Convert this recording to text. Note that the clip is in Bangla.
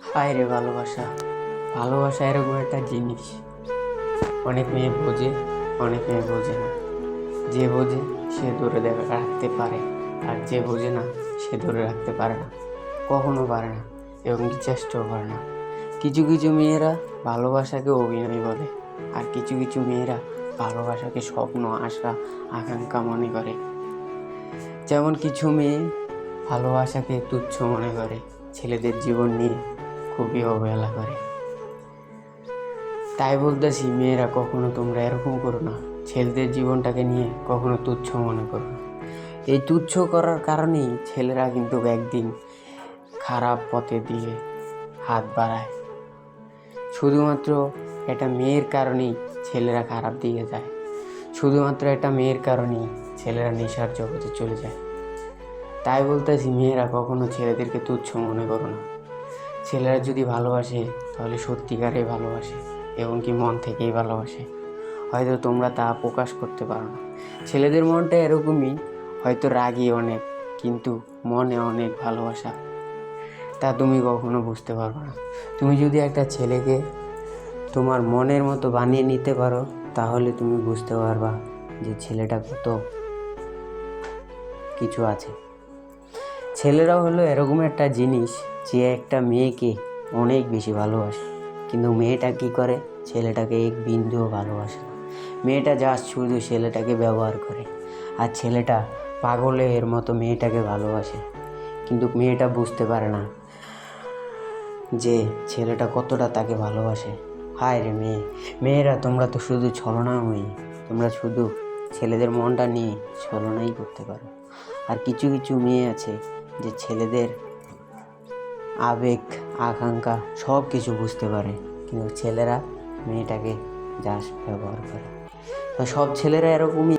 হায় রে ভালোবাসা, ভালোবাসা এরকম একটা জিনিস। অনেক মেয়ে বোঝে, অনেক মেয়ে বোঝে না। যে বোঝে সে ধরে রাখতে পারে, আর যে বোঝে না সে ধরে রাখতে পারে না, কখনো পারে না, এবং কি চেষ্টাও করে না। কিছু কিছু মেয়েরা ভালোবাসাকে অভিনয় বলে, আর কিছু কিছু মেয়েরা ভালোবাসাকে স্বপ্ন, আশা, আকাঙ্ক্ষা মনে করে। যেমন কিছু মেয়ে ভালোবাসাকে তুচ্ছ মনে করে, ছেলেদের জীবন নিয়ে খুবই অবহেলা করে। তাই বলতেছি, মেয়েরা কখনো তোমরা এরকম করো না, ছেলেদের জীবনটাকে নিয়ে কখনো তুচ্ছ মনে করো না। এই তুচ্ছ করার কারণেই ছেলেরা কিন্তু একদিন খারাপ পথে দিয়ে হাত বাড়ায়। শুধুমাত্র একটা মেয়ের কারণেই ছেলেরা খারাপ দিকে যায়, শুধুমাত্র একটা মেয়ের কারণেই ছেলেরা নেশার জগতে চলে যায়। তাই বলতেছি, মেয়েরা কখনো ছেলেদেরকে তুচ্ছ মনে করো না। ছেলেরা যদি ভালোবাসে তাহলে সত্যিকারে ভালোবাসে, এবং কি মন থেকেই ভালোবাসে। হয়তো তোমরা তা প্রকাশ করতে পারো না। ছেলেদের মনটা এরকমই, হয়তো রাগী অনেক, কিন্তু মনে অনেক ভালোবাসা। তা তুমি কখনো বুঝতে পারবে না। তুমি যদি একটা ছেলেকে তোমার মনের মতো বানিয়ে নিতে পারো, তাহলে তুমি বুঝতে পারবা যে ছেলেটা কত কিছু আছে। ছেলেরা হলো এরকম একটা জিনিস, যে একটা মেয়েকে অনেক বেশি ভালোবাসে, কিন্তু মেয়েটা কি করে, ছেলেটাকে এক বিন্দুও ভালোবাসে না। মেয়েটা জাস্ট শুধু ছেলেটাকে ব্যবহার করে, আর ছেলেটা পাগলের মতো মেয়েটাকে ভালোবাসে। কিন্তু মেয়েটা বুঝতে পারে না যে ছেলেটা কতটা তাকে ভালোবাসে। হায় রে মেয়েরা তোমরা তো শুধু ছলনাময়ী, তোমরা শুধু ছেলেদের মনটা নিয়ে ছলনাই করতে পারো। আর কিছু কিছু মেয়ে আছে যে ছেলেদের আবেগ, আকাঙ্ক্ষা সব কিছু বুঝতে পারে, কিন্তু ছেলেরা মেয়েটাকে জাস্ট ব্যবহার করে। তো সব ছেলেরা এরকমই